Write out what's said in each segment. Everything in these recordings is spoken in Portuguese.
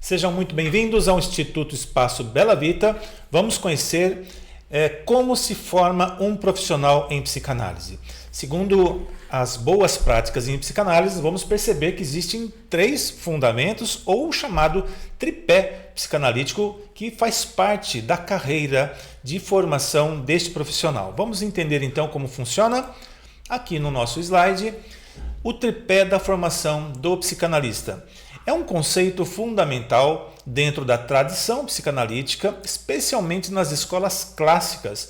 Sejam muito bem-vindos ao Instituto Espaço Bela Vita. Vamos conhecer como se forma um profissional em psicanálise. Segundo as boas práticas em psicanálise, vamos perceber que existem 3 fundamentos ou o chamado tripé psicanalítico que faz parte da carreira de formação deste profissional. Vamos entender então como funciona aqui no nosso slide o tripé da formação do psicanalista. É um conceito fundamental dentro da tradição psicanalítica, especialmente nas escolas clássicas,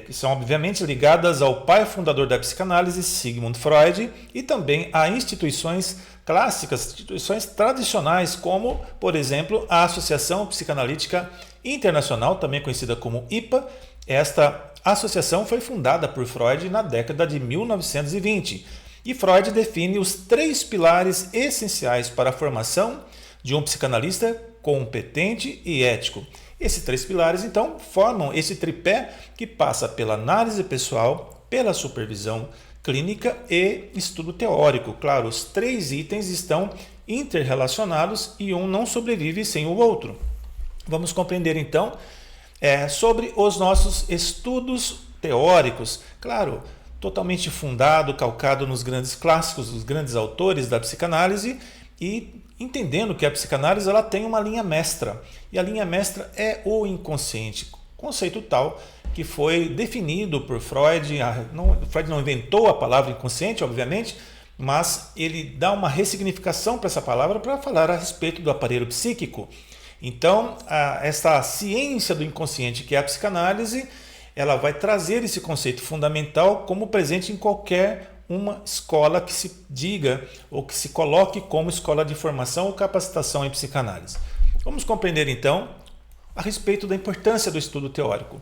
que são obviamente ligadas ao pai fundador da psicanálise, Sigmund Freud, e também a instituições clássicas, instituições tradicionais, como, por exemplo, a Associação Psicanalítica Internacional, também conhecida como IPA. Esta associação foi fundada por Freud na década de 1920. E Freud define os 3 pilares essenciais para a formação de um psicanalista competente e ético. Esses 3 pilares, então, formam esse tripé que passa pela análise pessoal, pela supervisão clínica e estudo teórico. Claro, os 3 itens estão interrelacionados e um não sobrevive sem o outro. Vamos compreender, então, sobre os nossos estudos teóricos. Claro, totalmente fundado, calcado nos grandes clássicos, os grandes autores da psicanálise, e entendendo que a psicanálise ela tem uma linha mestra, e a linha mestra é o inconsciente, conceito tal que foi definido por Freud. Freud não inventou a palavra inconsciente, obviamente, mas ele dá uma ressignificação para essa palavra para falar a respeito do aparelho psíquico. Então, essa ciência do inconsciente que é a psicanálise, ela vai trazer esse conceito fundamental como presente em qualquer uma escola que se diga ou que se coloque como escola de formação ou capacitação em psicanálise. Vamos compreender então a respeito da importância do estudo teórico.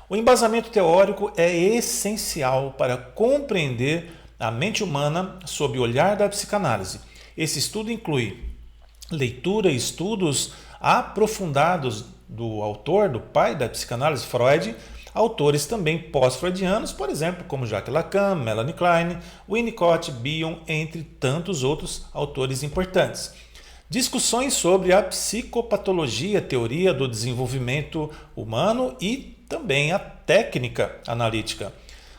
O embasamento teórico é essencial para compreender a mente humana sob o olhar da psicanálise. Esse estudo inclui leitura e estudos aprofundados do autor, do pai da psicanálise, Freud, autores também pós-freudianos, por exemplo, como Jacques Lacan, Melanie Klein, Winnicott, Bion, entre tantos outros autores importantes. Discussões sobre a psicopatologia, teoria do desenvolvimento humano e também a técnica analítica.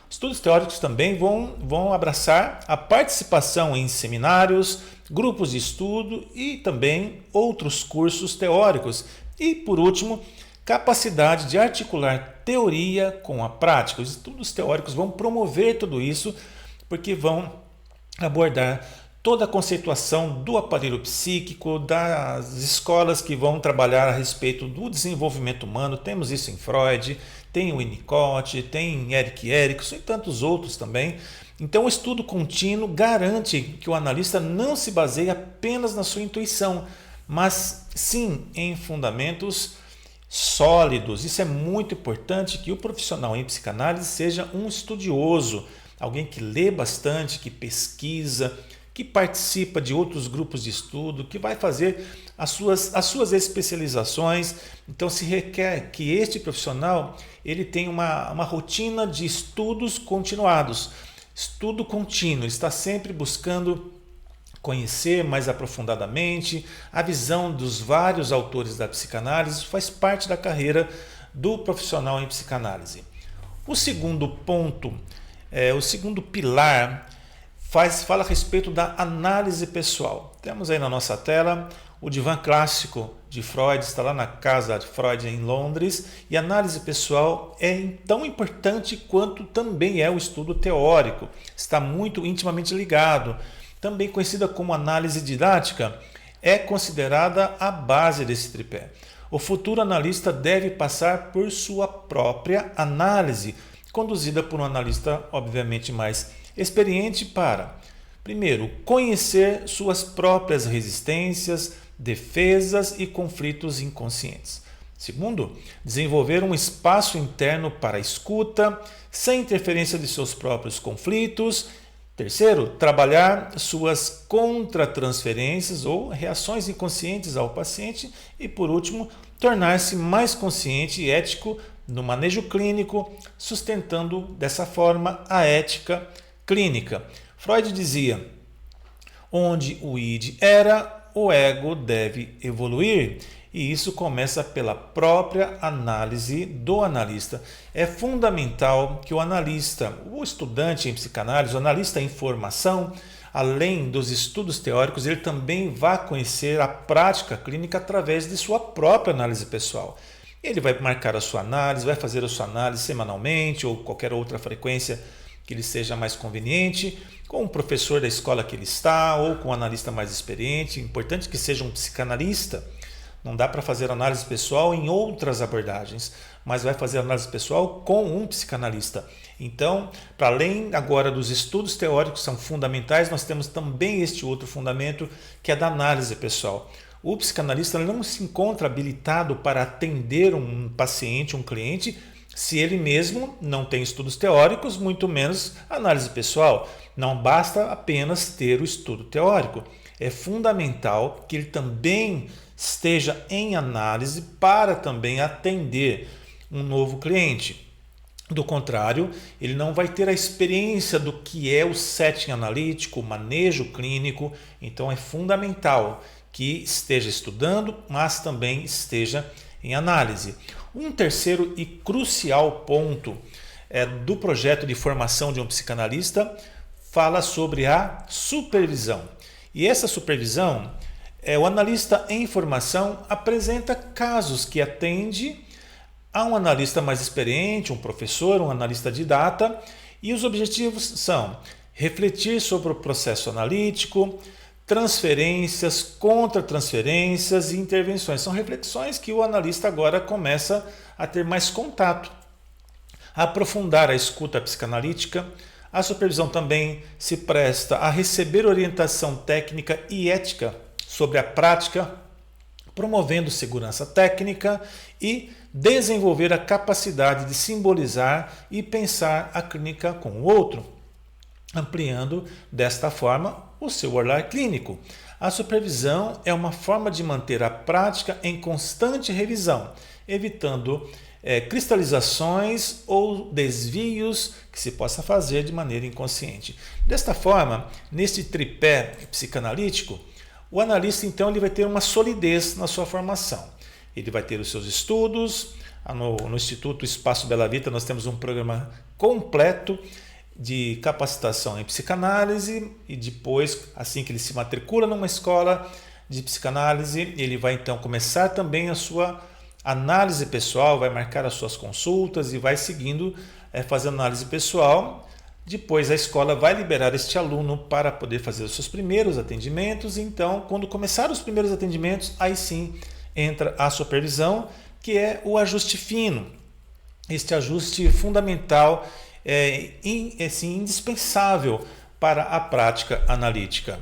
Estudos teóricos também vão abraçar a participação em seminários, grupos de estudo e também outros cursos teóricos. E, por último, capacidade de articular teoria com a prática. Os estudos teóricos vão promover tudo isso, porque vão abordar toda a conceituação do aparelho psíquico, das escolas que vão trabalhar a respeito do desenvolvimento humano. Temos isso em Freud, tem o Winnicott, tem Erik Erikson e tantos outros também. Então, o estudo contínuo garante que o analista não se baseie apenas na sua intuição, mas sim em fundamentos sólidos. Isso é muito importante, que o profissional em psicanálise seja um estudioso, alguém que lê bastante, que pesquisa, que participa de outros grupos de estudo, que vai fazer as suas especializações. Então se requer que este profissional ele tenha uma rotina de estudos continuados, estudo contínuo, ele está sempre buscando conhecer mais aprofundadamente a visão dos vários autores da psicanálise. Faz parte da carreira do profissional em psicanálise. O segundo ponto, o segundo pilar, fala a respeito da análise pessoal. Temos aí na nossa tela o divã clássico de Freud, está lá na casa de Freud em Londres, e a análise pessoal é tão importante quanto também é o estudo teórico, está muito intimamente ligado. Também conhecida como análise didática, é considerada a base desse tripé. O futuro analista deve passar por sua própria análise, conduzida por um analista, obviamente, mais experiente para, primeiro, conhecer suas próprias resistências, defesas e conflitos inconscientes. Segundo, desenvolver um espaço interno para a escuta, sem interferência de seus próprios conflitos. Terceiro, trabalhar suas contratransferências ou reações inconscientes ao paciente. E, por último, tornar-se mais consciente e ético no manejo clínico, sustentando dessa forma a ética clínica. Freud dizia: onde o id era, o ego deve evoluir. E isso começa pela própria análise do analista. É fundamental que o analista, o estudante em psicanálise, o analista em formação, além dos estudos teóricos, ele também vá conhecer a prática clínica através de sua própria análise pessoal. Ele vai marcar a sua análise, vai fazer a sua análise semanalmente ou qualquer outra frequência que lhe seja mais conveniente, com o professor da escola que ele está ou com um analista mais experiente. Importante que seja um psicanalista. Não dá para fazer análise pessoal em outras abordagens, mas vai fazer análise pessoal com um psicanalista. Então, para além agora dos estudos teóricos, são fundamentais, nós temos também este outro fundamento, que é da análise pessoal. O psicanalista não se encontra habilitado para atender um paciente, um cliente, se ele mesmo não tem estudos teóricos, muito menos análise pessoal. Não basta apenas ter o estudo teórico. É fundamental que ele também esteja em análise para também atender um novo cliente. Do contrário, ele não vai ter a experiência do que é o setting analítico, o manejo clínico. Então é fundamental que esteja estudando, mas também esteja em análise. Um terceiro e crucial ponto do projeto de formação de um psicanalista fala sobre a supervisão. E essa supervisão, o analista em formação apresenta casos que atende a um analista mais experiente, um professor, um analista didata, e os objetivos são refletir sobre o processo analítico, transferências, contra-transferências e intervenções. São reflexões que o analista agora começa a ter mais contato. Aprofundar a escuta psicanalítica. A supervisão também se presta a receber orientação técnica e ética sobre a prática, promovendo segurança técnica e desenvolver a capacidade de simbolizar e pensar a clínica com o outro, ampliando desta forma o seu olhar clínico. A supervisão é uma forma de manter a prática em constante revisão, evitando cristalizações ou desvios que se possa fazer de maneira inconsciente. Desta forma, neste tripé psicanalítico, o analista então ele vai ter uma solidez na sua formação. Ele vai ter os seus estudos. No Instituto Espaço Bela Vita nós temos um programa completo de capacitação em psicanálise e depois, assim que ele se matricula numa escola de psicanálise, ele vai então começar também a sua análise pessoal, vai marcar as suas consultas e vai seguindo fazendo análise pessoal. Depois a escola vai liberar este aluno para poder fazer os seus primeiros atendimentos. Então, quando começar os primeiros atendimentos, aí sim entra a supervisão, que é o ajuste fino. Este ajuste fundamental indispensável para a prática analítica.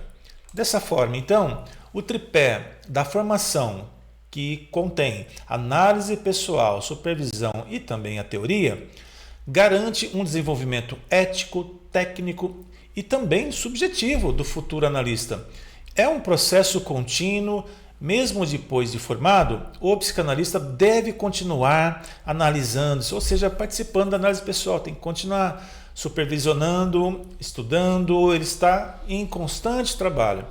Dessa forma, então, o tripé da formação, que contém análise pessoal, supervisão e também a teoria, garante um desenvolvimento ético, técnico e também subjetivo do futuro analista. É um processo contínuo. Mesmo depois de formado, o psicanalista deve continuar analisando, ou seja, participando da análise pessoal, tem que continuar supervisionando, estudando, ele está em constante trabalho,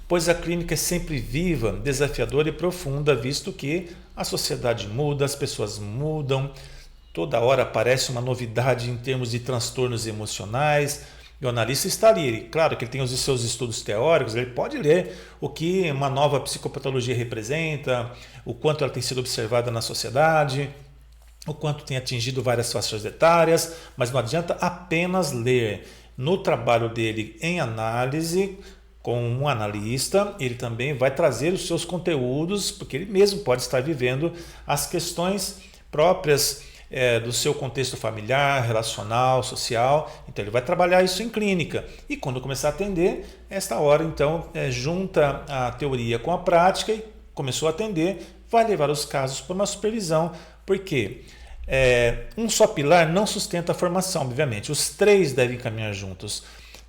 pois a clínica é sempre viva, desafiadora e profunda, visto que a sociedade muda, as pessoas mudam, toda hora aparece uma novidade em termos de transtornos emocionais. O analista está ali, claro que ele tem os seus estudos teóricos, ele pode ler o que uma nova psicopatologia representa, o quanto ela tem sido observada na sociedade, o quanto tem atingido várias faixas etárias, mas não adianta apenas ler. No trabalho dele em análise, com um analista, ele também vai trazer os seus conteúdos, porque ele mesmo pode estar vivendo as questões próprias do seu contexto familiar, relacional, social. Então ele vai trabalhar isso em clínica. E quando começar a atender, esta hora então junta a teoria com a prática e começou a atender, vai levar os casos para uma supervisão, porque um só pilar não sustenta a formação, obviamente. Os três devem caminhar juntos.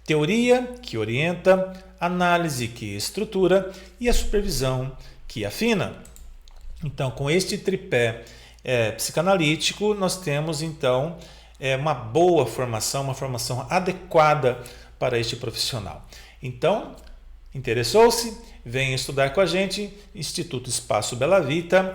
Teoria, que orienta, análise, que estrutura, e a supervisão, que afina. Então, com este tripé psicanalítico, nós temos então uma boa formação, uma formação adequada para este profissional. Então, interessou-se? venha estudar com a gente, Instituto Espaço Bela Vita.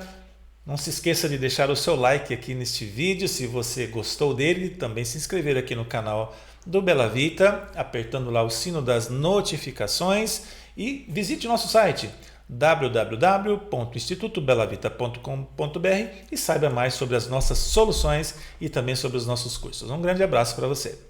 Não se esqueça de deixar o seu like aqui neste vídeo, se você gostou dele, também se inscrever aqui no canal do Bela Vita, apertando lá o sino das notificações e visite o nosso site www.institutobelavita.com.br e saiba mais sobre as nossas soluções e também sobre os nossos cursos. Um grande abraço para você.